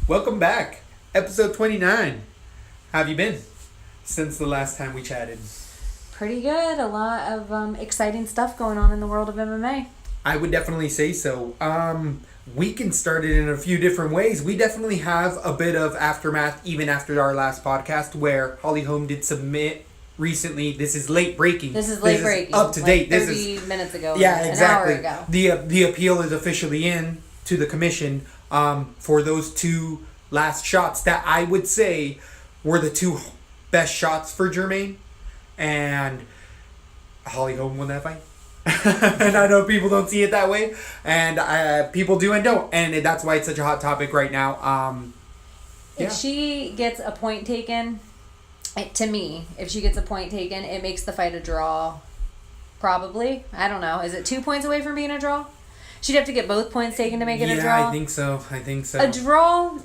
Welcome back. Episode 29. How have you been since the last time we chatted? Pretty good. A lot of exciting stuff going on in the world of MMA. I would definitely say so. We can start it in a few different ways. We definitely have a bit of aftermath even after our last podcast where Holm did submit recently. This is late breaking. This is up to date. 30 minutes ago. Yeah, exactly. An hour ago. The appeal is officially in to the commission for those two last shots that I would say were the two best shots for Jermaine. And Holm won that fight. And I know people don't see it that way, and people do and don't, and that's why it's such a hot topic right now. If she gets a point taken, to me, it makes the fight a draw. Probably. I don't know. Is it 2 points away from being a draw? She'd have to get both points taken to make it a draw. Yeah, I think so. A draw.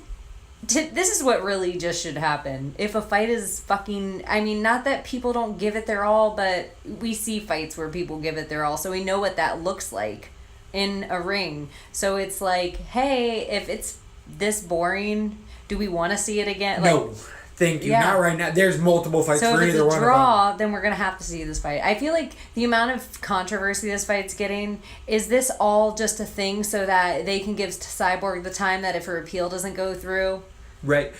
This is what really just should happen. If a fight is not that people don't give it their all, but we see fights where people give it their all, so we know what that looks like in a ring. So it's like, hey, if it's this boring, do we want to see it again? No, thank you. Yeah. Not right now. There's multiple fights for either one of them. So if it's a draw, then we're going to have to see this fight. I feel like the amount of controversy this fight's getting, is this all just a thing so that they can give Cyborg the time that if her appeal doesn't go through? Right.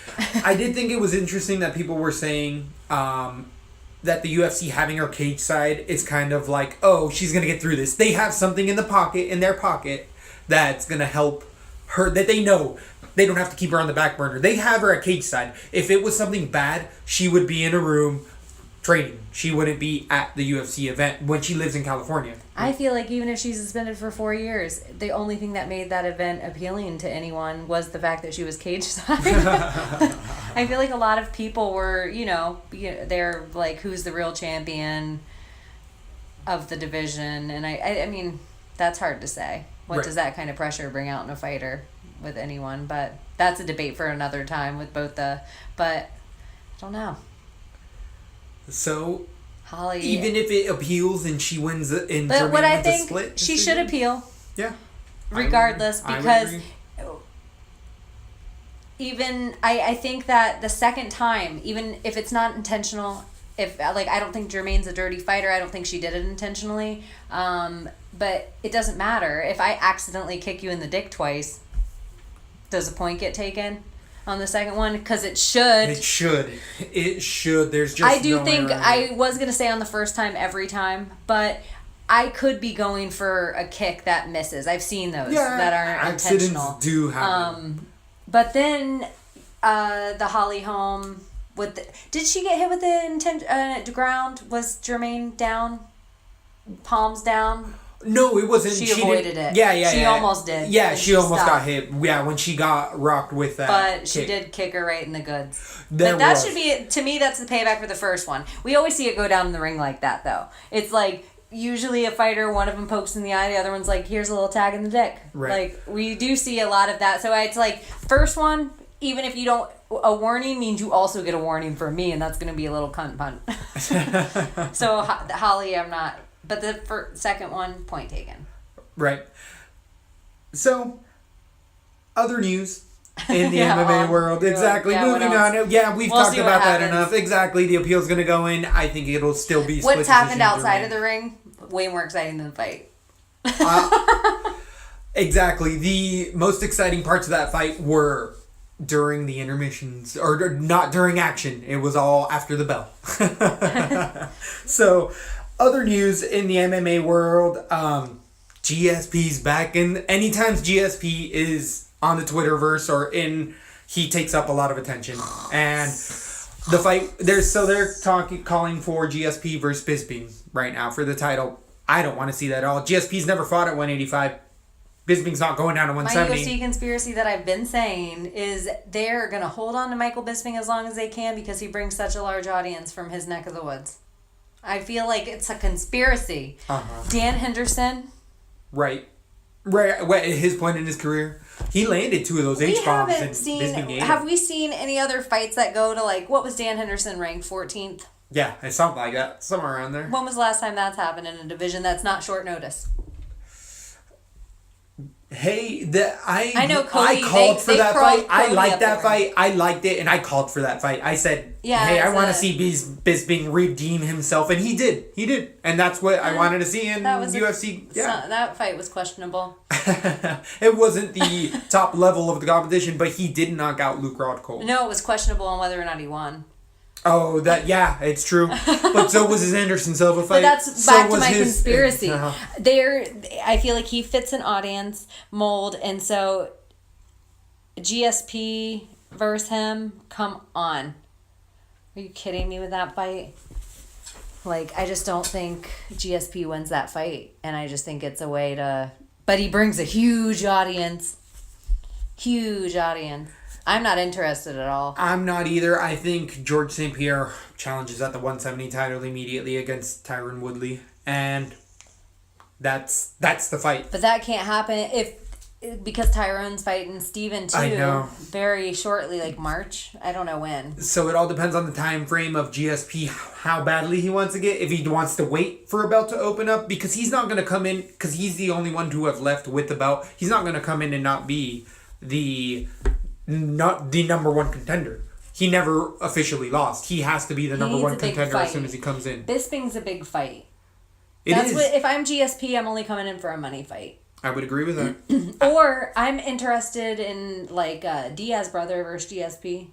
I did think it was interesting that people were saying that the UFC having her cage side is kind of like, oh, she's going to get through this. They have something in their pocket that's going to help her, that they know they don't have to keep her on the back burner. They have her at cage side. If it was something bad, she would be in a room training. She wouldn't be at the UFC event when she lives in California. I feel like even if she's suspended for 4 years, the only thing that made that event appealing to anyone was the fact that she was cage side. I feel like a lot of people were, they're like, who's the real champion of the division? And I mean, that's hard to say. What does that kind of pressure bring out in a fighter with anyone? But that's a debate for another time with but I don't know. So, Holly, even if it appeals and she wins it in but what I think split she should appeal. Yeah. Regardless, because even I think that the second time, even if it's not intentional, I don't think Jermaine's a dirty fighter. I don't think she did it intentionally. But it doesn't matter if I accidentally kick you in the dick twice. Does a point get taken on the second one? Because it should. It should. There's just I do think I was going to say on the first time every time, but I could be going for a kick that misses. I've seen those that aren't intentional. Accidents do happen. But then the Holm did she get hit with the ground? Was Jermaine down? Palms down? No, it wasn't. She avoided it. Yeah. She almost did. Yeah, she almost got hit. Yeah, when she got rocked with that. But she did kick her right in the goods. Should be, to me, that's the payback for the first one. We always see it go down in the ring like that, though. It's like, usually a fighter, one of them pokes in the eye, the other one's like, here's a little tag in the dick. Right. Like, we do see a lot of that. So it's like, first one, even if you don't, a warning means you also get a warning from me, and that's going to be a little cunt punt. So, Holly, I'm not. But the second one, point taken. Right. So, other news in the MMA world. Exactly. Moving on. Yeah, we've talked about that enough. Exactly. The appeal's going to go in. I think it'll still be split. What's happened outside of the ring, way more exciting than the fight. Exactly. The most exciting parts of that fight were during the intermissions, or not during action. It was all after the bell. So, other news in the MMA world, GSP's back, and anytime GSP is on the Twitterverse he takes up a lot of attention. And the fight, they're calling for GSP versus Bisping right now for the title. I don't want to see that at all. GSP's never fought at 185. Bisping's not going down to 170. My UFC conspiracy that I've been saying is they're going to hold on to Michael Bisping as long as they can because he brings such a large audience from his neck of the woods. I feel like it's a conspiracy. Dan Henderson. Right. At his point in his career, he landed 2 of those H-bombs. Have we seen any other fights that go to, like, what was Dan Henderson ranked, 14th? Yeah, it's something like that. Somewhere around there. When was the last time that's happened in a division that's not short notice? Hey, I know Cody. I called for they that crawled fight. I Cody liked up that the fight. I liked it, and I called for that fight. I said, Yeah, "Hey, I it's want to a- see Bisping redeem himself," and he did. He did, and that's what I wanted to see in that was UFC. that fight was questionable. It wasn't the top level of the competition, but he did knock out Luke Rockhold. No, it was questionable on whether or not he won. Oh, it's true. But so was his Anderson Silva fight. But that's So back to was my his- conspiracy. Uh-huh. I feel like he fits an audience mold, and so GSP versus him. Come on, are you kidding me with that fight? Like, I just don't think GSP wins that fight, and I just think it's a way to. But he brings a huge audience. Huge audience. I'm not interested at all. I'm not either. I think George St. Pierre challenges at the 170 title immediately against Tyron Woodley, and that's the fight. But that can't happen because Tyrone's fighting Steven too. I know. Very shortly, like March. I don't know when. So it all depends on the time frame of GSP, how badly he wants to get. If he wants to wait for a belt to open up, because he's not going to come in, because he's the only one to have left with the belt. He's not going to come in and not be not the number one contender. He never officially lost. He has to be the number one contender as soon as he comes in. Bisping's a big fight. It is. If I'm GSP, I'm only coming in for a money fight. I would agree with that. Or I'm interested in like Diaz brother versus GSP.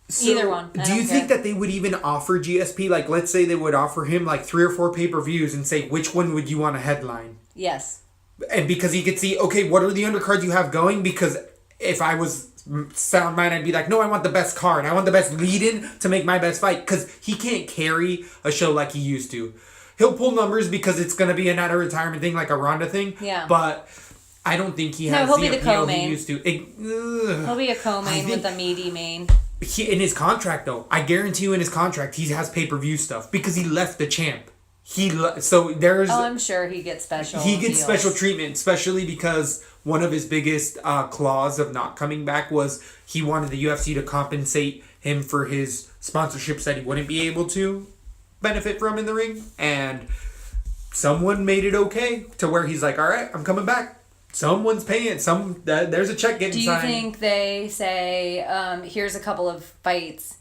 So, Either one. Do you think that they would even offer GSP, like, let's say they would offer him like 3 or 4 pay-per-views and say, which one would you want to headline? Yes. And because he could see, okay, what are the undercards you have going? Because if I was sound mind, I'd be like, no, I want the best card. I want the best lead-in to make my best fight. Because he can't carry a show like he used to. He'll pull numbers because it's going to be a not a retirement thing, like a Ronda thing. Yeah. But I don't think he has he'll the be the appeal co-main. he used to. He'll be a co-main with a meaty main. In his contract, though, I guarantee you in his contract, he has pay-per-view stuff because he left the champ. So there's. Oh, I'm sure he gets special. He gets deals. special treatment, especially because one of his biggest clause of not coming back was he wanted the UFC to compensate him for his sponsorships that he wouldn't be able to benefit from in the ring, and someone made it okay to where he's like, all right, I'm coming back. Someone's paying. There's a check getting signed. Do you think they say, here's a couple of fights,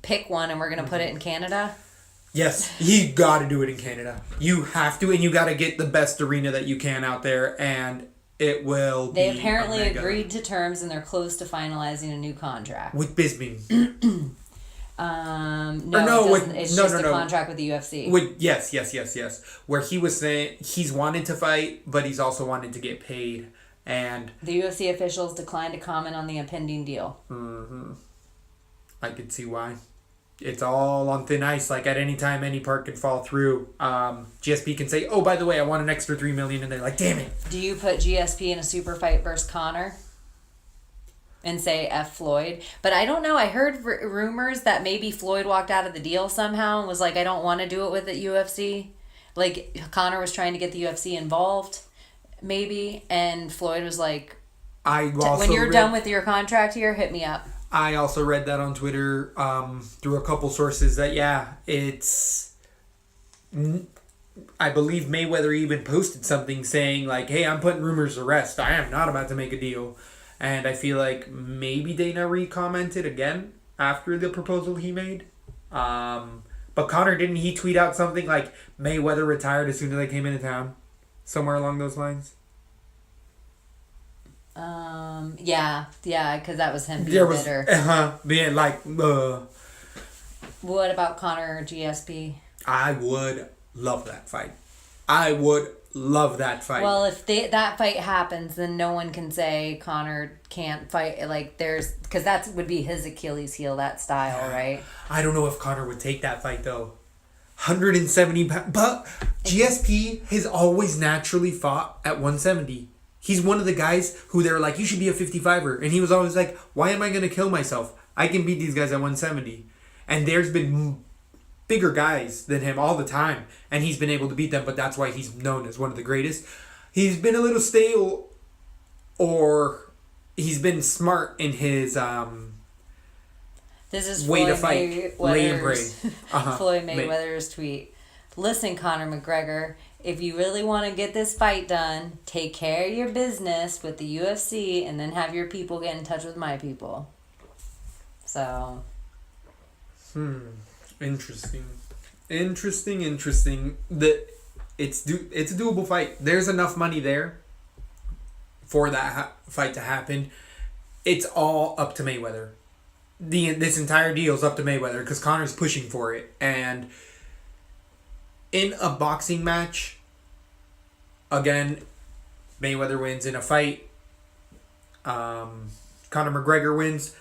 pick one, and we're going to put it in Canada? Yes, you got to do it in Canada. You have to, and you got to get the best arena that you can out there, and it will They be apparently mega. agreed to terms, and they're close to finalizing a new contract. With Bisping. It's just a contract with the UFC. Yes. Where he was saying he's wanted to fight, but he's also wanted to get paid, and The UFC officials declined to comment on the impending deal. I could see why. It's all on thin ice. Like at any time, any part could fall through. GSP can say, "Oh, by the way, I want an extra $3 million," and they're like, "Damn it!" Do you put GSP in a super fight versus Conor? And say F Floyd? But I don't know. I heard rumors that maybe Floyd walked out of the deal somehow and was like, I don't want to do it with the UFC. Like, Conor was trying to get the UFC involved, maybe. And Floyd was like, when you're done with your contract here, hit me up. I also read that on Twitter through a couple sources that, I believe Mayweather even posted something saying, like, hey, I'm putting rumors to rest. I am not about to make a deal. And I feel like maybe Dana re-commented again after the proposal he made. But Conor, didn't he tweet out something like Mayweather retired as soon as they came into town? Somewhere along those lines? Yeah, because that was him being bitter. Being like, What about Conor or GSP? I would love that fight. I would love that fight. Well, if that fight happens, then no one can say Conor can't fight. Like, because that would be his Achilles heel, that style, right? I don't know if Conor would take that fight, though. 170 pounds. But GSP has always naturally fought at 170. He's one of the guys who they're like, you should be a 55er. And he was always like, why am I going to kill myself? I can beat these guys at 170. And there's been bigger guys than him all the time, and he's been able to beat them, but that's why he's known as one of the greatest. He's been a little stale, or he's been smart in his this is way Floyd to fight. Lay and pray. Floyd Mayweather's tweet. Listen, Conor McGregor, if you really want to get this fight done, take care of your business with the UFC and then have your people get in touch with my people. So. Interesting. It's a doable fight. There's enough money there for that fight to happen. It's all up to Mayweather. This entire deal is up to Mayweather because Conor's pushing for it. And in a boxing match, again, Mayweather wins in a fight. Conor McGregor wins.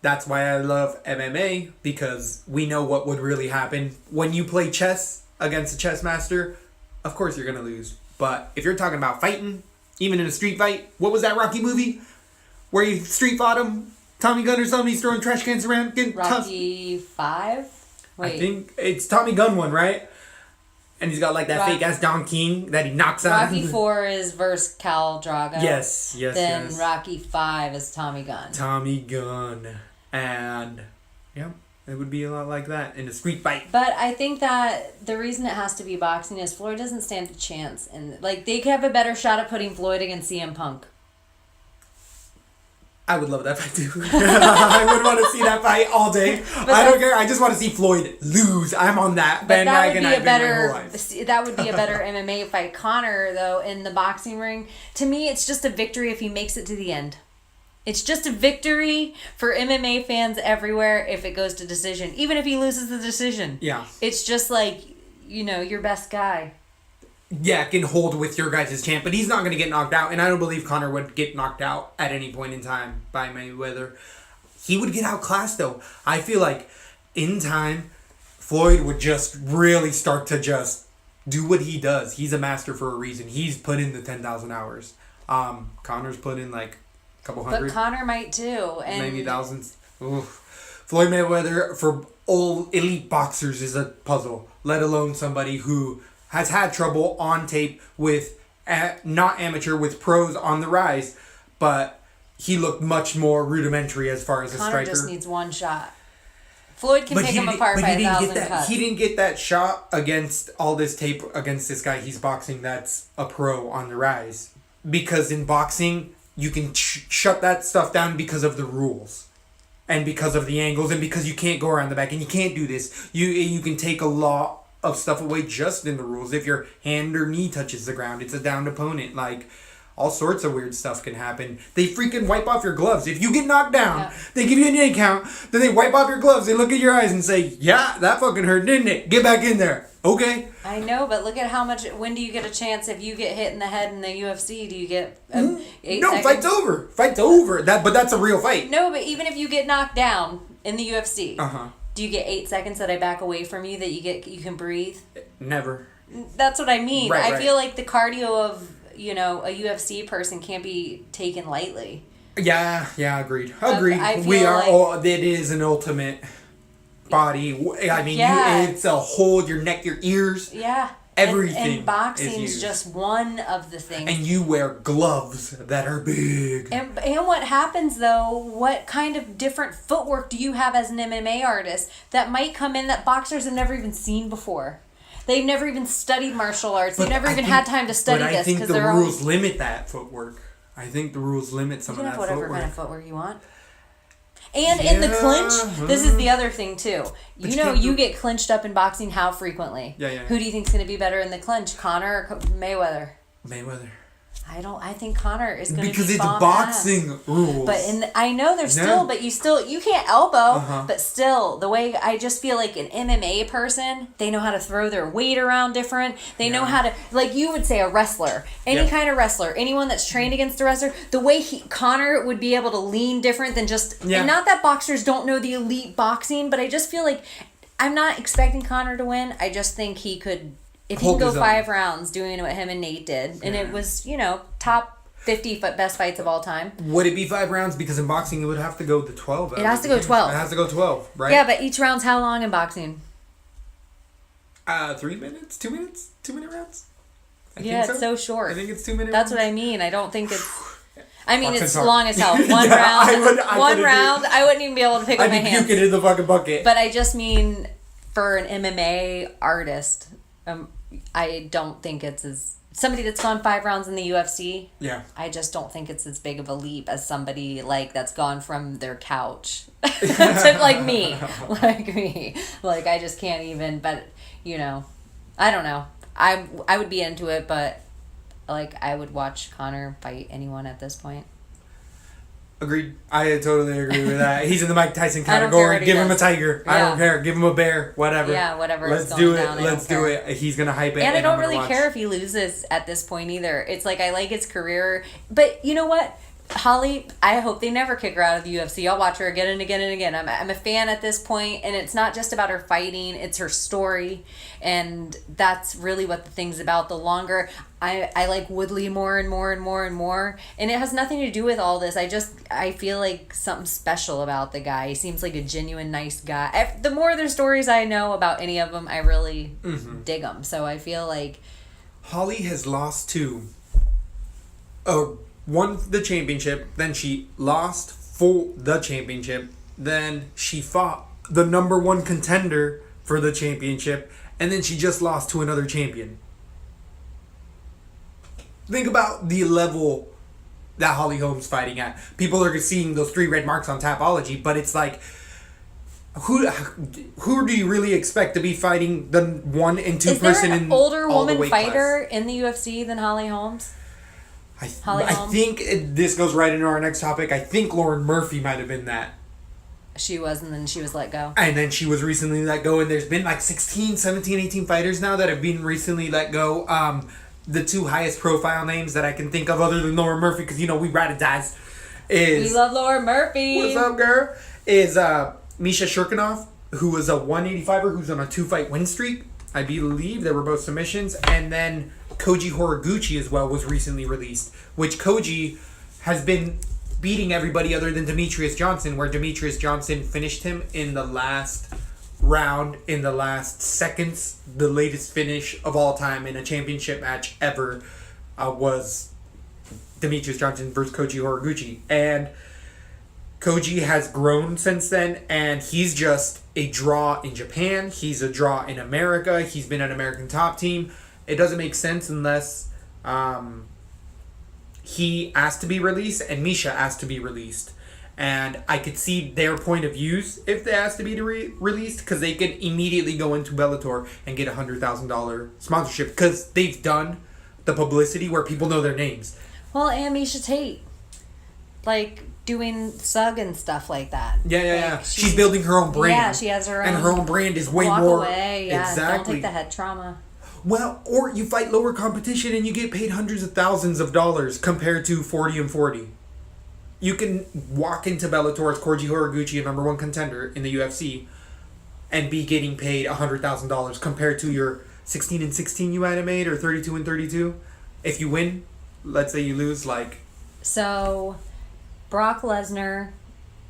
That's why I love MMA, because we know what would really happen. When you play chess against a chess master, of course you're going to lose. But if you're talking about fighting, even in a street fight, what was that Rocky movie where you street fought him? Tommy Gunn or something, he's throwing trash cans around. Rocky 5? Wait. I think it's Tommy Gunn one, right? And he's got like that fake ass Don King that he knocks out. Rocky 4 is versus Cal Drago. Yes. Then Rocky 5 is Tommy Gunn. Tommy Gunn. And, yeah, it would be a lot like that in a street fight. But I think that the reason it has to be boxing is Floyd doesn't stand a chance. And, like, they could have a better shot at putting Floyd against CM Punk. I would love that fight too. I would want to see that fight all day. I don't care. I just want to see Floyd lose. I'm on that bandwagon. That would be a better MMA fight. Conor, though, in the boxing ring, to me, it's just a victory if he makes it to the end. It's just a victory for MMA fans everywhere if it goes to decision. Even if he loses the decision. Yeah. It's just like, your best guy. Yeah, can hold with your guys' champ, but he's not going to get knocked out, and I don't believe Conor would get knocked out at any point in time by Mayweather. He would get outclassed, though. I feel like in time, Floyd would just really start to just do what he does. He's a master for a reason. He's put in the 10,000 hours. Conor's put in like a couple hundred. But Conor might too. And maybe thousands. Oof. Floyd Mayweather, for all elite boxers, is a puzzle, let alone somebody who has had trouble on tape with, not amateur, with pros on the rise, but he looked much more rudimentary as far as a striker. Conor just needs one shot. Floyd can take him apart by 1,000 cuts. He didn't get that shot against all this tape against this guy he's boxing that's a pro on the rise. Because in boxing, you can shut that stuff down because of the rules. And because of the angles, and because you can't go around the back, and you can't do this. You can take a lot of stuff away just in the rules. If your hand or knee touches the ground, it's a downed opponent. Like, all sorts of weird stuff can happen. They freaking wipe off your gloves. If you get knocked down, they give you a 8 count, then they wipe off your gloves, they look at your eyes and say, yeah, that fucking hurt, didn't it? Get back in there. Okay. I know, but look at how much, when do you get a chance if you get hit in the head in the UFC? Do you get 8 seconds? No, fight's over. Fight's over. But that's a real fight. No, but even if you get knocked down in the UFC, do you get 8 seconds that I back away from you that you can breathe? Never. That's what I mean. Right. I feel like the cardio of, a UFC person can't be taken lightly. Yeah, agreed. It is an ultimate body. I mean, it's a whole, your neck, your ears. Yeah. Everything. And boxing's just one of the things. And you wear gloves that are big. And what happens, though, what kind of different footwork do you have as an MMA artist that might come in that boxers have never even seen before? They've never even studied martial arts. They've never even had time to study this. But I think the rules limit that footwork. I think the rules limit some of that footwork. You can have whatever kind of footwork you want. And in the clinch, this is the other thing, too. You get clinched up in boxing how frequently? Yeah. Who do you think's going to be better in the clinch, Conor or Mayweather? Mayweather. I think Conor is going to be because it's boxing rules. But I know there's still, but you can't elbow. But still, the way I just feel like an MMA person, they know how to throw their weight around different. They know how to, like you would say, a wrestler, any kind of wrestler, anyone that's trained against a wrestler. The way Conor would be able to lean different than just. And not that boxers don't know the elite boxing, but I just feel like I'm not expecting Conor to win. I just think he could. If he can go 5 rounds doing what him and Nate did, and it was, top 50 best fights of all time. Would it be 5 rounds? Because in boxing, it would have to go to 12. It has to go 12. It has to go 12, right? Yeah, but each round's how long in boxing? 3 minutes? 2 minutes? 2-minute rounds? It's so short. I think it's 2 minutes. That's what I mean. I don't think it's... it's long as hell. One round, I wouldn't even be able to pick up my hands. I'd be puking in the fucking bucket. But I just mean, for an MMA artist... I don't think it's as somebody that's gone 5 rounds in the UFC. Yeah. I just don't think it's as big of a leap as somebody like that's gone from their couch to like me. Like I just can't even. But you know, I don't know. I would be into it, but like I would watch Conor fight anyone at this point. Agreed. I totally agree with that. He's in the Mike Tyson I don't care category. what he Give him a does. tiger. I Yeah. don't care. Give him a bear. Whatever. Yeah, whatever is Let's going do it. down, I Let's don't do care. it. He's gonna hype it. And I don't I'm gonna really watch. care if he loses at this point either. It's like I like his career, but you know what? Holly, I hope they never kick her out of the UFC. I'll watch her again and again and again. I'm a fan at this point, and it's not just about her fighting, it's her story, and that's really what the thing's about. The longer I like Woodley more and more and more and more, and it has nothing to do with all this. I feel like something special about the guy. He seems like a genuine nice guy. The more their stories I know about any of them, I really dig them. So I feel like Holly has lost to won the championship, then she lost for the championship, then she fought the number 1 contender for the championship, and then she just lost to another champion. Think about the level that Holly Holm's fighting at. People are seeing those 3 red marks on Tapology, but it's like, who do you really expect to be fighting the 1 and 2 is there person an in older all the woman weight fighter class? in the UFC than Holly Holmes? Holly I Holm? think this goes right into our next topic. I think Lauren Murphy might have been that. She was, and then she was let go. And then she was recently let go, and there's been like 16, 17, 18 fighters now that have been recently let go. The 2 highest profile names that I can think of other than Lauren Murphy, because, you know, we ride or dies, is... We love Laura Murphy. What's up, girl? Is Misha Shurkinov, who was a 185er who's on a 2-fight win streak. I believe they were both submissions. And then Koji Horiguchi as well was recently released, which Koji has been beating everybody other than Demetrius Johnson, where Demetrius Johnson finished him in the last round, in the last seconds. The latest finish of all time in a championship match ever was Demetrius Johnson versus Koji Horiguchi. And Koji has grown since then, and he's just a draw in Japan. He's a draw in America. He's been an American top team. It doesn't make sense unless he asked to be released and Misha asked to be released. And I could see their point of views if they asked to be released, because they could immediately go into Bellator and get a $100,000 sponsorship, because they've done the publicity where people know their names. Well, and Misha Tate, like doing SUG and stuff like that. Yeah. Like, She's building her own brand. Yeah, she has her own. And her own brand is way walk more. Away, yeah. Exactly. Don't take the head trauma. Well, or you fight lower competition and you get paid hundreds of thousands of dollars compared to 40 and 40. You can walk into Bellator as Koji Horiguchi, a number 1 contender in the UFC, and be getting paid $100,000 compared to your 16 and 16 you might have made, or 32 and 32. If you win, let's say you lose, like... So, Brock Lesnar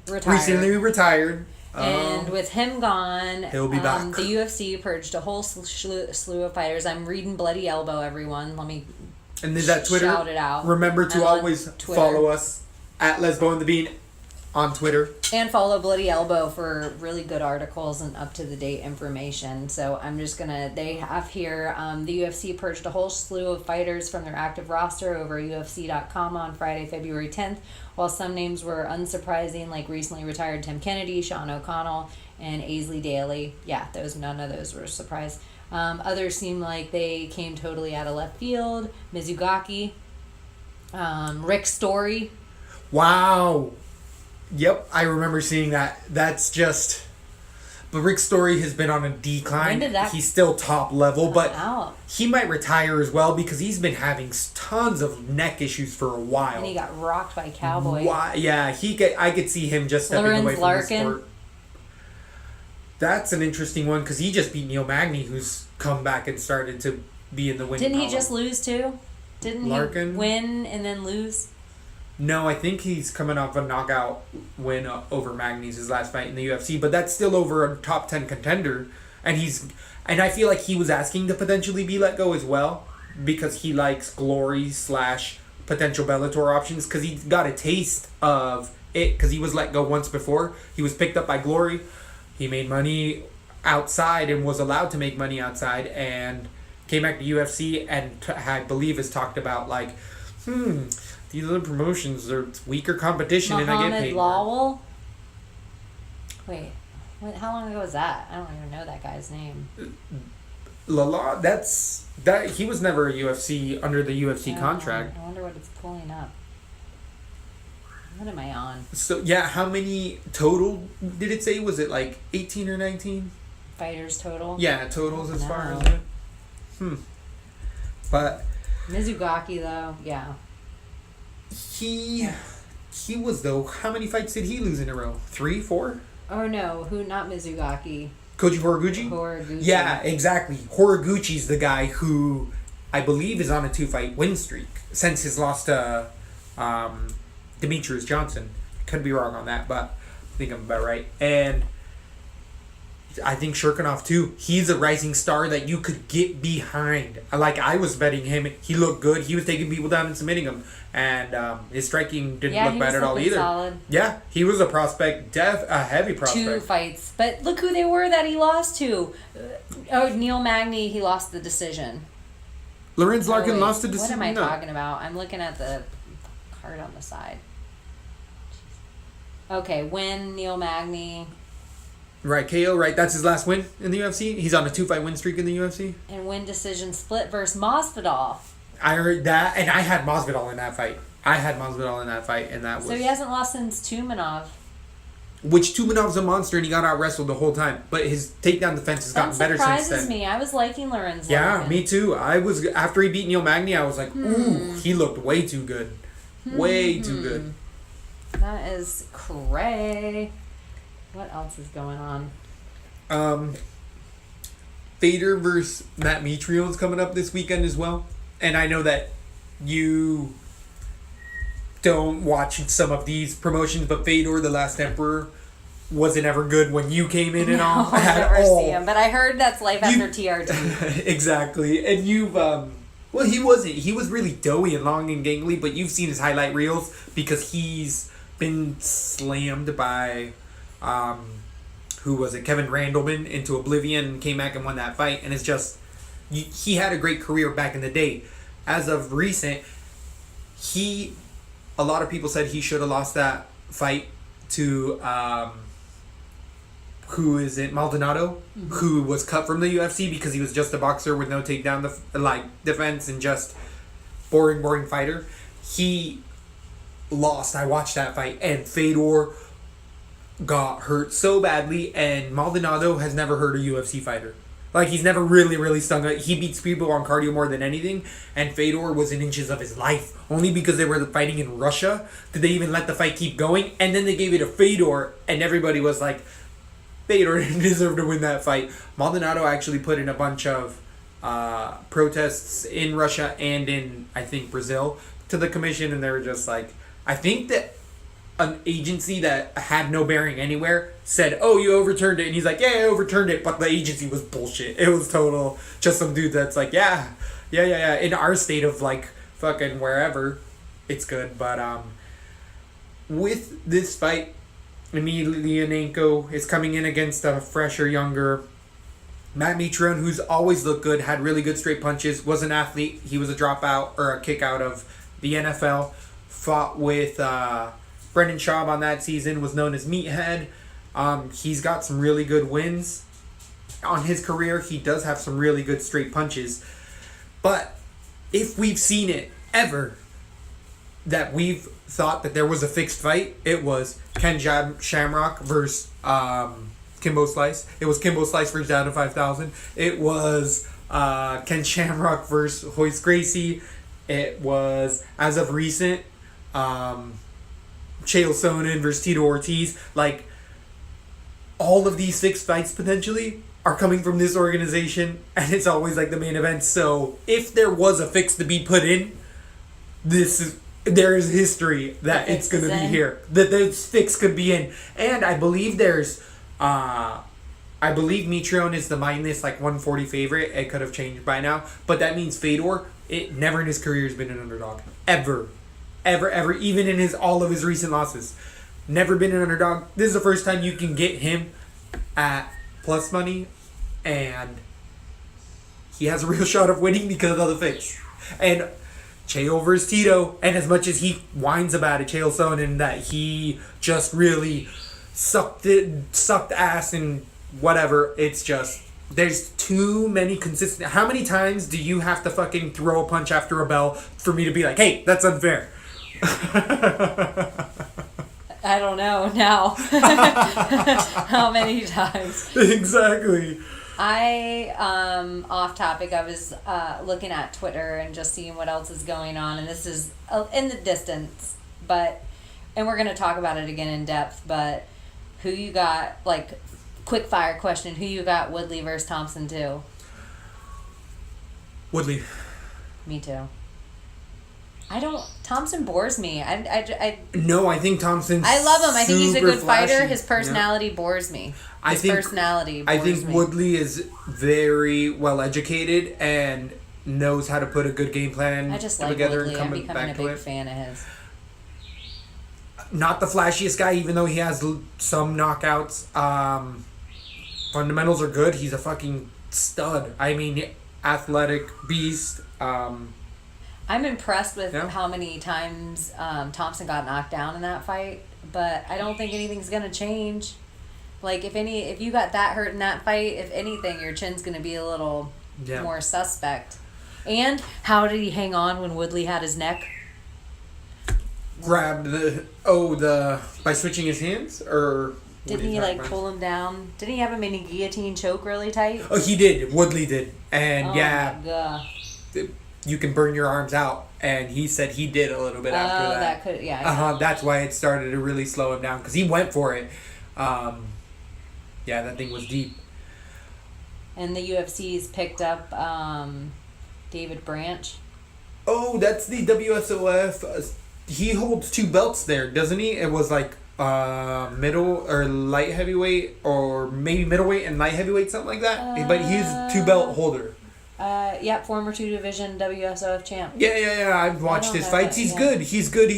retired. Recently retired. And with him gone, he'll be back. The UFC purged a whole slew of fighters. I'm reading Bloody Elbow, everyone. Let me And is that Twitter? shout it out. Remember to I'm on always Twitter. follow us at Lesbo and the Bean on Twitter. And follow Bloody Elbow for really good articles and up-to-the-date information. So I'm just going to... They have here, the UFC purged a whole slew of fighters from their active roster over UFC.com on Friday, February 10th. While some names were unsurprising, like recently retired Tim Kennedy, Sean O'Connell, and Aisley Daly. Yeah, none of those were a surprise. Others seem like they came totally out of left field. Mizugaki, Rick Story. Wow. Yep, I remember seeing that. That's just... But Rick's story has been on a decline. When did that He's still top level, but out? he might retire as well, because he's been having tons of neck issues for a while. And he got rocked by Cowboy. Why? Yeah, I could see him just stepping Lorenz away from Larkin. the sport. That's an interesting one, because he just beat Neil Magny, who's come back and started to be in the winning Didn't he column. just lose too? Didn't Larkin? he win and then lose? No, I think he's coming off a knockout win over Magny's his last fight in the UFC, but that's still over a top 10 contender, and I feel like he was asking to potentially be let go as well, because he likes glory / potential Bellator options, because he got a taste of it, because he was let go once before. He was picked up by Glory. He made money outside and was allowed to make money outside, and came back to UFC and I believe has talked about like, these other promotions are weaker competition and I get paid more. Lawal? Wait, how long ago was that? I don't even know that guy's name. Lala, he was never a UFC under the UFC contract. I wonder what it's pulling up. What am I on? So yeah, how many total did it say? Was it like 18 or 19? Fighters total? Yeah, totals as far as it. But Mizugaki though, yeah. He was though. How many fights did he lose in a row? 3, 4? Oh no, not Mizugaki. Koji Horiguchi? Yeah, exactly. Horiguchi's the guy who I believe is on a 2-fight win streak since his loss to Demetrius Johnson. Could be wrong on that, but I think I'm about right. And I think Shirkinov too. He's a rising star that you could get behind. Like I was betting him. He looked good. He was taking people down and submitting them. And his striking didn't look bad at all either. Solid. Yeah, he was a prospect. A heavy prospect. 2 fights. But look who they were that he lost to. Neil Magny, he lost the decision. Lorenz Larkin lost the decision. What am I talking about? I'm looking at the card on the side. Okay, win Neil Magny. Right, KO, right? That's his last win in the UFC? He's on a 2-fight win streak in the UFC? And win decision split versus Masvidal. I heard that, and I had Masvidal in that fight. And that was... So he hasn't lost since Tumanov. Which Tumanov's a monster, and he got out-wrestled the whole time. But his takedown defense has gotten better since then. That surprises me. I was liking Lorenz. Yeah, me too. After he beat Neil Magny, I was like, ooh, he looked way too good. Way too good. That is cray. What else is going on? Fader versus Matt Mitrione's coming up this weekend as well. And I know that you don't watch some of these promotions, but Fedor, the Last Emperor, wasn't ever good when you came in and all. I never see him, but I heard that's life after TRT. Exactly. And you've... well, he wasn't. He was really doughy and long and gangly, but you've seen his highlight reels because he's been slammed by... who was it? Kevin Randleman into oblivion and came back and won that fight. And it's just... he had a great career back in the day. As of recent, a lot of people said he should have lost that fight to who is it? Maldonado, who was cut from the UFC because he was just a boxer with no takedown defense and just boring fighter. He lost. I watched that fight, and Fedor got hurt so badly, and Maldonado has never hurt a UFC fighter. Like, he's never really stung it. He beats people on cardio more than anything, and Fedor was in inches of his life. Only because they were fighting in Russia did they even let the fight keep going, and then they gave it to Fedor, and everybody was like, Fedor didn't deserve to win that fight. Maldonado actually put in a bunch of protests in Russia and in, I think, Brazil to the commission, and they were just like, I think that an agency that had no bearing anywhere said, oh, you overturned it. And he's like, yeah, I overturned it. But the agency was bullshit. It was total, just some dude that's like, yeah. In our state of like fucking wherever, it's good. But with this fight, Emelianenko is coming in against a fresher, younger Matt Mitrione, who's always looked good, had really good straight punches, was an athlete. He was a dropout or a kick out of the NFL. Fought with Brendan Schaub on that season, was known as Meathead. He's got some really good wins on his career. He does have some really good straight punches. But if we've seen it ever that we've thought that there was a fixed fight, it was Ken Shamrock versus Kimbo Slice. It was Kimbo Slice versus Down to 5,000. It was Ken Shamrock versus Royce Gracie. It was, as of recent, Chael Sonnen versus Tito Ortiz. Like, all of these fixed fights potentially are coming from this organization, and it's always like the main event. So if there was a fix to be put in, there is history that it's going to be here. That this fix could be in. And I believe Mitrione is the minus like 140 favorite. It could have changed by now. But that means Fedor, it never in his career has been an underdog. Ever. Even in all of his recent losses. Never been an underdog. This is the first time you can get him at plus money, and he has a real shot of winning because of the face. And Chael versus Tito, and as much as he whines about it, Chael Sonnen, that he just really sucked ass and whatever, it's just, there's too many consistent. How many times do you have to fucking throw a punch after a bell for me to be like, hey, that's unfair? I don't know now. How many times? Exactly. Off topic, I was looking at Twitter and just seeing what else is going on, and this is in the distance, and we're going to talk about it again in depth, but who you got, like, quick fire question, who you got Woodley versus Thompson too? Woodley. Me too. Thompson bores me. No, I think Thompson's I love him. I think he's a good flashy. fighter. His personality bores me. I think Woodley is very well educated and knows how to put a good game plan I just like together Woodley. and come I'm becoming back a to big it. fan of his. Not the flashiest guy, even though he has some knockouts. Fundamentals are good. He's a fucking stud. I mean, athletic beast. I'm impressed with how many times Thompson got knocked down in that fight, but I don't think anything's gonna change. Like, if you got that hurt in that fight, if anything, your chin's gonna be a little more suspect. And how did he hang on when Woodley had his neck? Grabbed by switching his hands, or didn't he pull him down? Didn't he have him in a guillotine choke really tight? Oh, he did. Woodley did, and my God. You can burn your arms out, and he said he did a little bit after that. That could, That's why it started to really slow him down, because he went for it. That thing was deep. And the UFC's picked up David Branch. Oh, that's the WSOF. He holds 2 belts there, doesn't he? It was like middle or light heavyweight, or maybe middleweight and light heavyweight, something like that. But he's a 2-belt holder. Former 2-division WSOF champ. Yeah. I've watched his fights. He's good. He's good.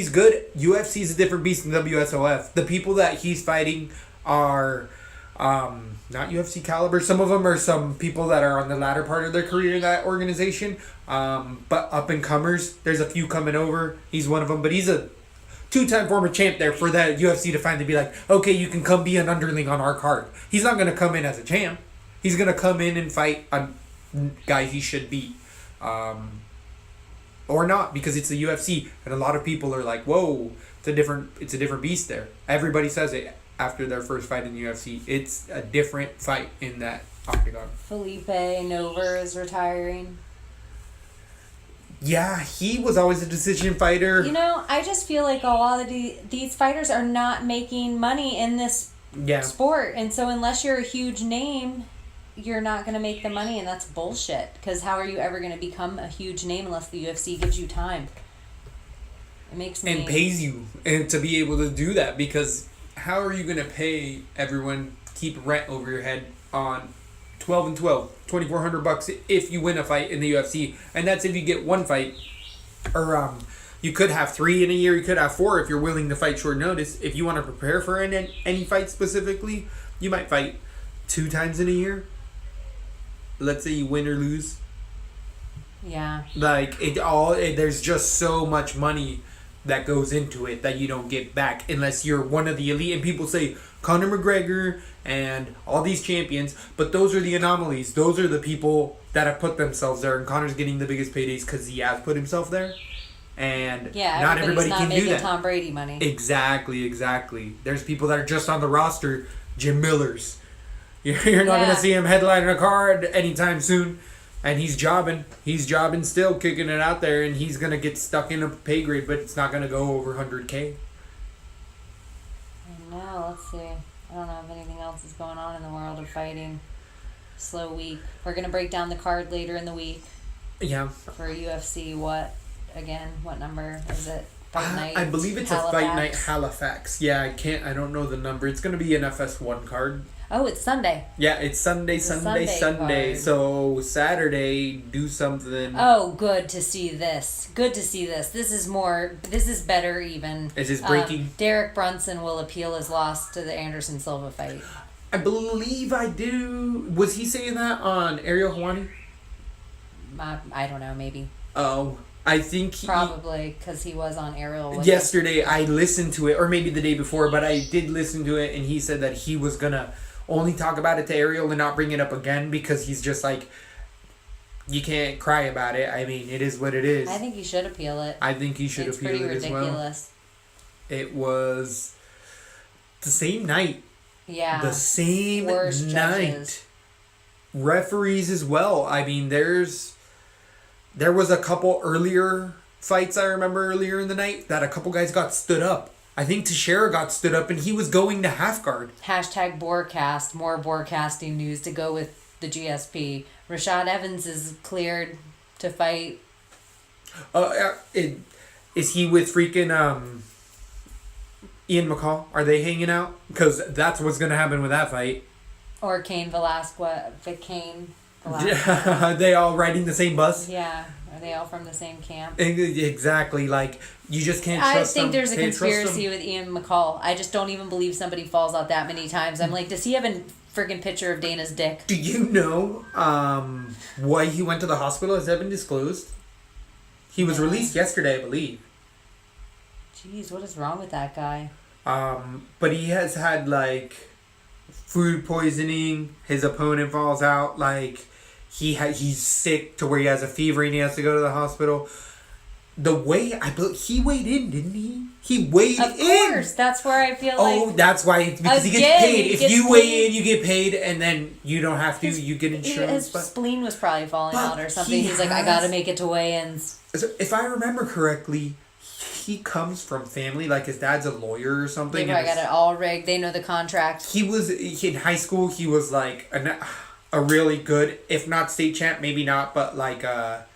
UFC is a different beast than WSOF. The people that he's fighting are not UFC caliber. Some of them are some people that are on the latter part of their career in that organization. But up and comers, there's a few coming over. He's one of them, but he's a 2-time former champ there for that UFC to finally be like, okay, you can come be an underling on our card. He's not going to come in as a champ. He's going to come in and fight a guy he should beat. Or not, because it's the UFC, and a lot of people are like, whoa, it's a different beast there. Everybody says it after their first fight in the UFC. It's a different fight in that octagon. Felipe Nover is retiring. Yeah, he was always a decision fighter. I just feel like a lot of these fighters are not making money in this sport. And so unless you're a huge name, you're not going to make the money, and that's bullshit. Because how are you ever going to become a huge name unless the UFC gives you time? It makes me... And pays you and to be able to do that, because how are you going to pay everyone, keep rent over your head on 12 and 12, $2,400 if you win a fight in the UFC, and that's if you get one fight, or you could have 3 in a year, you could have 4 if you're willing to fight short notice. If you want to prepare for any fight specifically, you might fight 2 times in a year. Let's say you win or lose. Yeah. There's just so much money that goes into it that you don't get back unless you're one of the elite. And people say Conor McGregor and all these champions, but those are the anomalies. Those are the people that have put themselves there, and Conor's getting the biggest paydays because he has put himself there. And not everybody can do that. Tom Brady money. Exactly. There's people that are just on the roster, Jim Millers. You're not going to see him headlining a card anytime soon. And he's jobbing. He's jobbing still, kicking it out there, and he's going to get stuck in a pay grade, but it's not going to go over 100K. I know. Let's see. I don't know if anything else is going on in the world of fighting. Slow week. We're going to break down the card later in the week. Yeah. For UFC, what number is it? Fight night. I believe it's Halifax. A fight night Halifax. Yeah, I don't know the number. It's going to be an FS1 card. Oh, it's Sunday. Yeah, it's Sunday. So Saturday, do something. Oh, good to see this. This is better even. Is this breaking? Derek Brunson will appeal his loss to the Anderson Silva fight. I believe I do. Was he saying that on Ariel Helwani? I don't know, maybe. Oh, I think Probably because he was on Ariel. Yesterday, I listened to it, or maybe the day before, but I did listen to it, and he said that he was gonna only talk about it to Ariel and not bring it up again because he's just like, you can't cry about it. I mean, it is what it is. I think he should appeal it. I think he should appeal it as well. Ridiculous. It was the same night. Yeah. The same Worst night. judges. Referees as well. I mean, there was a couple earlier fights I remember earlier in the night that a couple guys got stood up. I think Teixeira got stood up and he was going to half guard. Hashtag Borecast. More Borecasting news to go with the GSP. Rashad Evans is cleared to fight. Is he with freaking Ian McCall? Are they hanging out? Because that's what's going to happen with that fight. Or Cain Velasquez. Are they all riding the same bus? Yeah. Are they all from the same camp? Exactly. Like, you just can't trust them. I think there's a conspiracy with Ian McCall. I just don't even believe somebody falls out that many times. I'm like, does he have a friggin' picture of Dana's dick? Do you know why he went to the hospital? Has that been disclosed? He was released yesterday, I believe. Jeez, what is wrong with that guy? But he has had, like, food poisoning. His opponent falls out. Like, he's sick to where he has a fever and he has to go to the hospital. The way he weighed in, didn't he? He weighed in. Of course, that's where I feel like. Oh, that's why because he gets paid. If you weigh in, you get paid, and then you don't have to. You get insurance. His spleen was probably falling out or something. He's like, I gotta make it to weigh-ins. So if I remember correctly, he comes from family, like his dad's a lawyer or something. They probably got it all rigged. They know the contract. He was in high school. He was like a really good, if not state champ, maybe not, but like a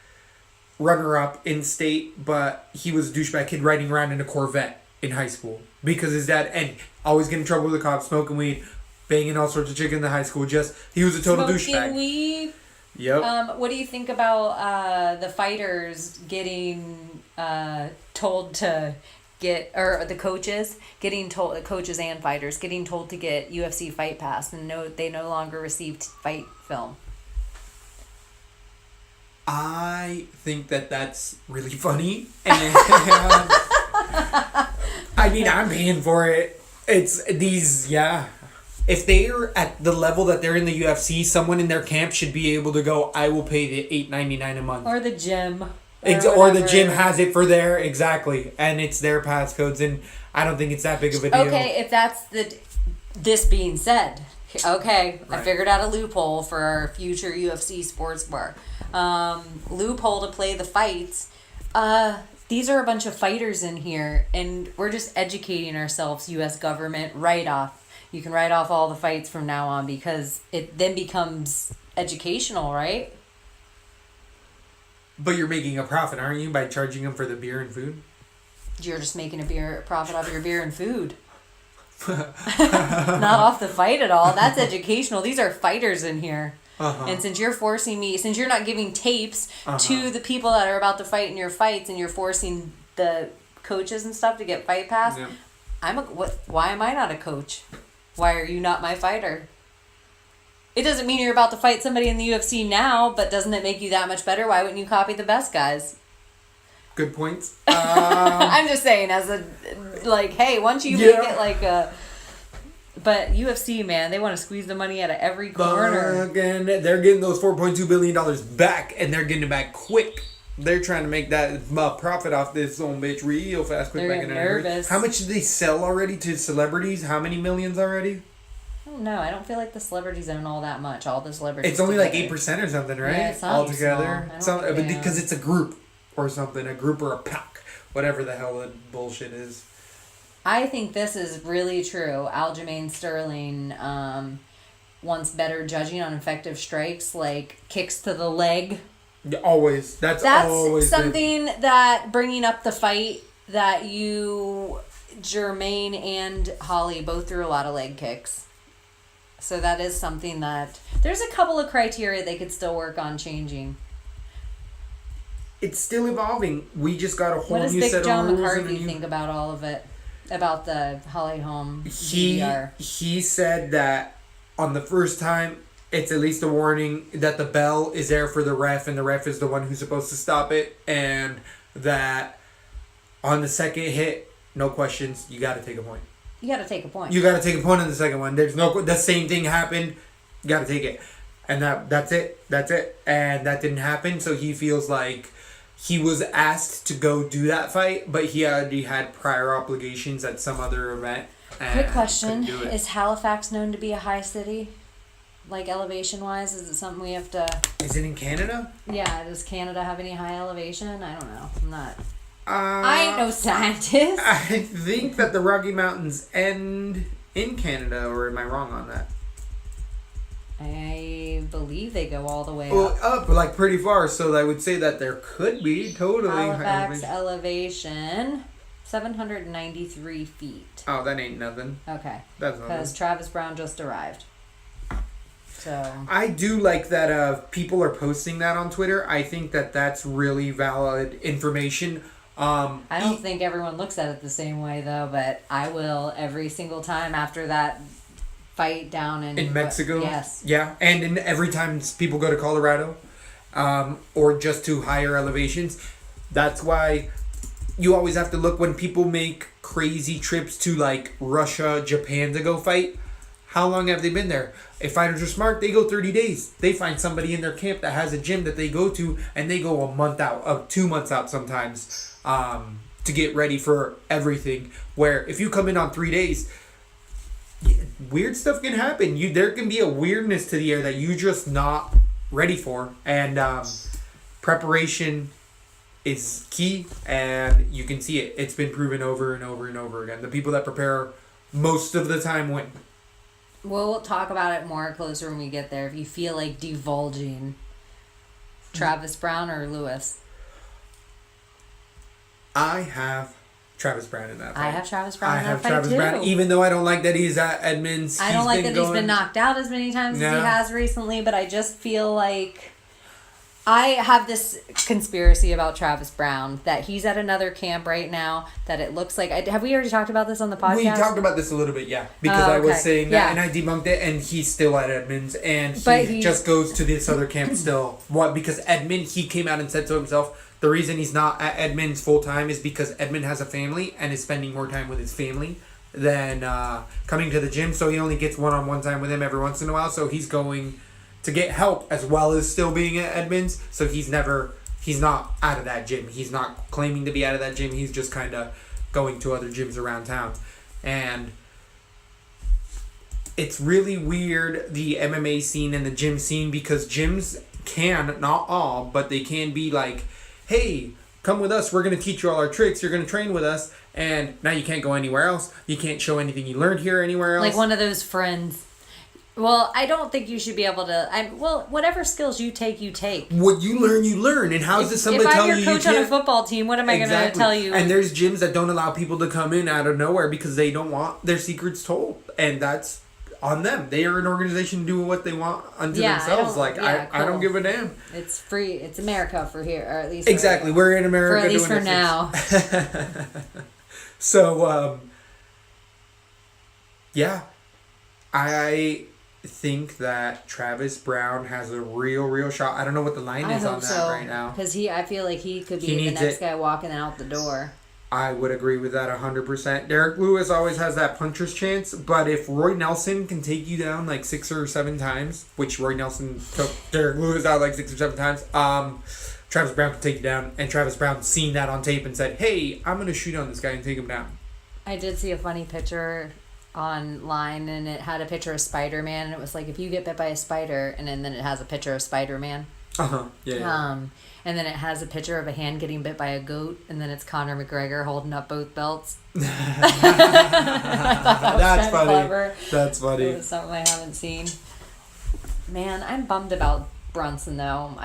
runner-up in state. But he was a douchebag kid riding around in a Corvette in high school because his dad, and always getting in trouble with the cops, smoking weed, banging all sorts of chicks in the high school. He was a total douchebag. Smoking weed. Yep. What do you think about the fighters getting told to get, or the coaches getting told, the coaches and fighters getting told to get UFC Fight Pass and they no longer received fight film? I think that's really funny, and I mean, I'm paying for it. It's these, yeah. If they're at the level that they're in the UFC, someone in their camp should be able to go, I will pay the $8.99 a month. Or the gym. Or the gym has it for their, exactly. And it's their passcodes, and I don't think it's that big of a deal. Okay, if that's this being said, okay, right. I figured out a loophole for our future UFC sports bar. Loophole to play the fights. These are a bunch of fighters in here, and we're just educating ourselves, U.S. government, write off. You can write off all the fights from now on because it then becomes educational, right? But you're making a profit, aren't you, by charging them for the beer and food? You're just making a profit off your beer and food. Not off the fight at all. That's educational. These are fighters in here. Uh-huh. And since you're forcing me, since you're not giving tapes to the people that are about to fight in your fights, and you're forcing the coaches and stuff to get fight pass, yeah. Why am I not a coach? Why are you not my fighter? It doesn't mean you're about to fight somebody in the UFC now, but doesn't it make you that much better? Why wouldn't you copy the best guys? Good points. I'm just saying, as a, like, hey, once you make it like a... But UFC, man, they want to squeeze the money out of every corner. Again, they're getting those $4.2 billion back, and they're getting it back quick. They're trying to make that profit off this old bitch real fast, quick. They're nervous. How much did they sell already to celebrities? How many millions already? I don't know. I don't feel like the celebrities own all that much. All the celebrities. It's only together. Like 8% or something, right? Yeah, it's not all together. Because it's a group or something, a group or a pack, whatever the hell that bullshit is. I think this is really true. Aljamain Sterling wants better judging on effective strikes, like kicks to the leg. Always. That's always something that bringing up the fight that Jermaine and Holly both threw a lot of leg kicks. So that is something that there's a couple of criteria they could still work on changing. It's still evolving. We just got a whole new set of rules. What does Big John McCarthy think about all of it? About the Holly Holm DDR? He said that on the first time, it's at least a warning that the bell is there for the ref, and the ref is the one who's supposed to stop it, and that on the second hit, no questions, you got to take a point. You got to take a point. You got to take a point on the second one. There's no, the same thing happened. You got to take it, and that's it. That's it, and that didn't happen. So he feels like he was asked to go do that fight, but he already had prior obligations at some other event. Quick question: is Halifax known to be a high city? Like elevation wise, is it something we have to? Is it in Canada? Yeah. Does Canada have any high elevation? I don't know. I'm not. I ain't no scientist. I think that the Rocky Mountains end in Canada, or am I wrong on that? I believe they go all the way up like pretty far. So I would say that there could be totally Halifax elevation 793 feet. Oh, that ain't nothing. Okay. That's nothing. Because Travis Brown just arrived. So I do like that people are posting that on Twitter. I think that that's really valid information. I don't think everyone looks at it the same way though, but I will every single time after that fight down in Mexico. Yes. Yeah, and every time people go to Colorado, or just to higher elevations, that's why you always have to look when people make crazy trips to like Russia, Japan to go fight. How long have they been there? If fighters are smart, they go 30 days. They find somebody in their camp that has a gym that they go to, and they go a month out, 2 months out sometimes, to get ready for everything. Where if you come in on 3 days, weird stuff can happen. There can be a weirdness to the air that you're just not ready for, and preparation is key, and you can see it. It's been proven over and over and over again. The people that prepare most of the time win. We'll talk about it more closer when we get there. If you feel like divulging, Travis Brown or Lewis? I have Travis Brown in that fight. I have Travis Brown in that fight Travis too. Brown, even though I don't like that he's at Edmonds. I don't like that he's been knocked out as many times as he has recently, but I just feel like I have this conspiracy about Travis Brown that he's at another camp right now that it looks like... Have we already talked about this on the podcast? We talked about this a little bit, yeah. Because I was saying that, and I debunked it, and he's still at Edmonds, and he just goes to this other camp still. What? Because Edmond, he came out and said to himself, the reason he's not at Edmonds full time is because Edmond has a family and is spending more time with his family than coming to the gym. So he only gets one-on-one time with him every once in a while. So he's going to get help as well as still being at Edmonds. So he's not out of that gym. He's not claiming to be out of that gym. He's just kind of going to other gyms around town. And it's really weird, the MMA scene and the gym scene, because gyms can, not all, but they can be like, hey, come with us. We're going to teach you all our tricks. You're going to train with us. And now you can't go anywhere else. You can't show anything you learned here anywhere else. Like one of those friends. Well, I don't think you should be able to... whatever skills you take, you take. What you learn. And how does somebody tell you you can't... If I'm your coach on a football team, what am I going to tell you? And there's gyms that don't allow people to come in out of nowhere because they don't want their secrets told. And that's on them. They are an organization to do what they want unto themselves. I don't give a damn. It's free. It's America for here, or at least... Exactly. We're in America. At least for now. So, yeah. I think that Travis Brown has a real shot. I don't know what the line is on that right now. Because I feel like he could be the next guy walking out the door. I would agree with that 100%. Derek Lewis always has that puncher's chance, but if Roy Nelson can take you down like 6 or 7 times, which Roy Nelson took Derek Lewis out like 6 or 7 times, Travis Brown can take you down. And Travis Brown seen that on tape and said, hey, I'm going to shoot on this guy and take him down. I did see a funny picture online, and it had a picture of Spider-Man, and it was like, if you get bit by a spider, and then it has a picture of Spider-Man. Yeah. And then it has a picture of a hand getting bit by a goat, and then it's Conor McGregor holding up both belts. I thought that was funny. Clever. That's funny. It was something I haven't seen. Man, I'm bummed about Brunson though.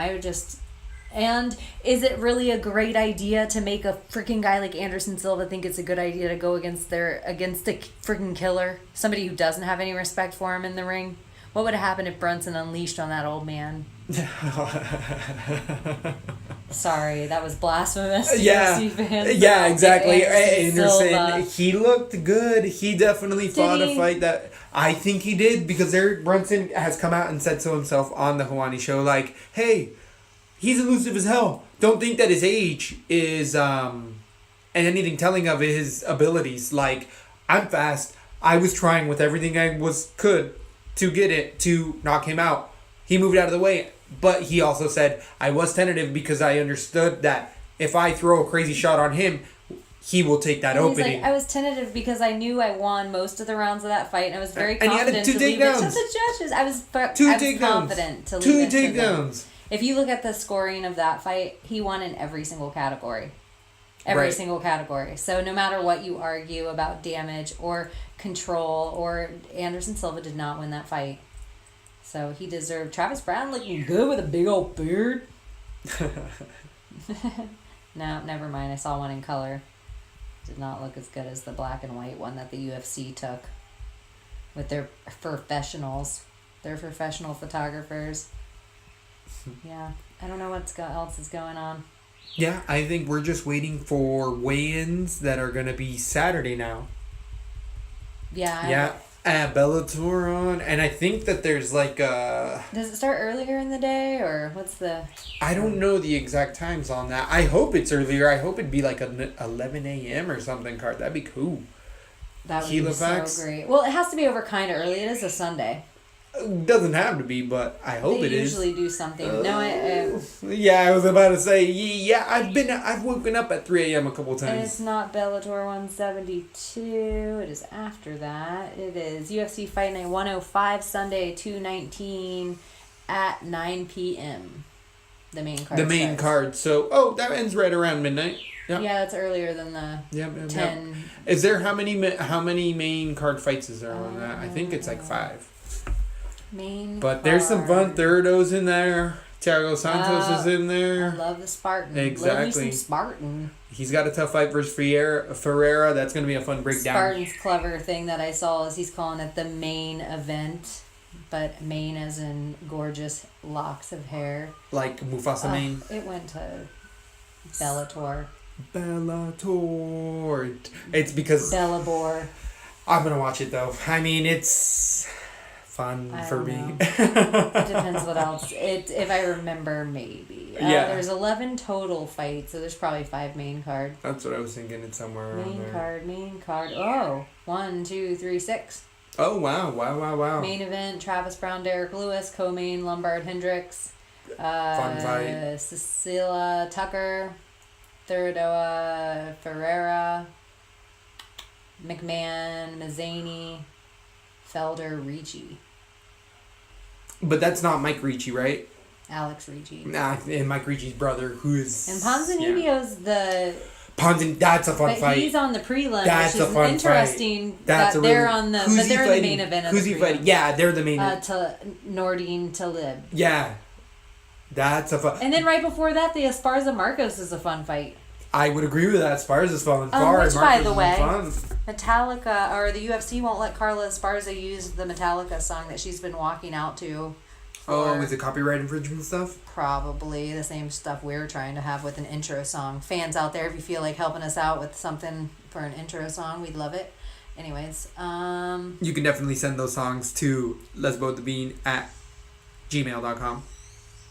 And is it really a great idea to make a freaking guy like Anderson Silva think it's a good idea to go against a freaking killer? Somebody who doesn't have any respect for him in the ring? What would have happened if Brunson unleashed on that old man? Sorry, that was blasphemous to Yeah. UFC fans. Yeah, exactly. Anderson, Silva. he looked good. He definitely fought a fight that I think he did, because Eric Brunson has come out and said so himself on the Hawani show, like, hey, he's elusive as hell. Don't think that his age is and anything telling of his abilities. Like, I'm fast. I was trying with everything I could to get it to knock him out. He moved out of the way. But he also said, I was tentative because I understood that if I throw a crazy shot on him, he will take that opening. He's like, I was tentative because I knew I won most of the rounds of that fight, and I was very And he had confident to leave it to the judges. I was confident to leave it to them. If you look at the scoring of that fight, he won in every single category. Every single category. So no matter what you argue about damage or control, or Anderson Silva did not win that fight. So he deserved. Travis Brown looking good with a big old beard. No, never mind. I saw one in color. Did not look as good as the black and white one that the UFC took with their professionals. Their professional photographers. Yeah, I don't know what else is going on. Yeah, I think we're just waiting for weigh-ins that are going to be Saturday now. Yeah. Bellator on, and I think that there's like Does it start earlier in the day, or what's the? I don't know the exact times on that. I hope it's earlier. I hope it'd be like an 11 a.m. or something card. That'd be cool. That would be so great. Well, it has to be over kind of early. It is a Sunday. Doesn't have to be, but I hope it is. They usually do something. Yeah, I was about to say. Yeah, I've woken up at 3 a.m. a couple times. And it's not Bellator 172. It is after that. It is UFC Fight Night 105 Sunday 2/19 at 9 p.m. The main card. The main card. So that ends right around midnight. Yep. Yeah, that's earlier than the 10. Yep. Is there how many main card fights is there on that? I think it's like 5. But there's some fun thirdos in there. Thiago Santos is in there. I love the Spartan. Exactly. Love me some Spartan. He's got a tough fight versus Ferreira. That's going to be a fun breakdown. Spartan's clever thing that I saw is he's calling it the main event. But main as in gorgeous locks of hair. Like Mufasa Mane. It went to Bellator. It's because... Bellabor. I'm going to watch it though. I mean, it's... fun for me. It depends what else. If I remember, maybe. There's 11 total fights, so there's probably 5 main card. That's what I was thinking. It's somewhere around there. Main card. Oh, 1, 2, 3, 6. Oh, wow. Main event, Travis Brown, Derek Lewis. Co-main, Lombard Hendricks. Fun fight. Cecilia Tucker. Thuridoa Ferreira. McMahon, Mazzani. Felder, Ricci. But that's not Mike Ricci, right? Alex Ricci. Nah, and Mike Ricci's brother, who is... And Ponzinibbio's the... That's a fun fight. But he's on the prelim, that's which is interesting that they're on the... But they're in the main event of the prelim. Who's he fighting? Yeah, they're the main event. Nordine Talib. Yeah. That's a fun... And then right before that, the Esparza Marcos is a fun fight. I would agree with that. Esparza is fun. Which, by the way, Metallica, or the UFC won't let Carla Esparza use the Metallica song that she's been walking out to. With the copyright infringement stuff? Probably the same stuff we're trying to have with an intro song. Fans out there, if you feel like helping us out with something for an intro song, we'd love it. Anyways, you can definitely send those songs to lesbothebean@gmail.com.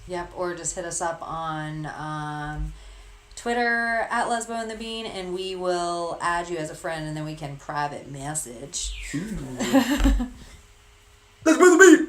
Yep, or just hit us up on Twitter @LesboandTheBean, and we will add you as a friend, and then we can private message. Lesbo the Bean!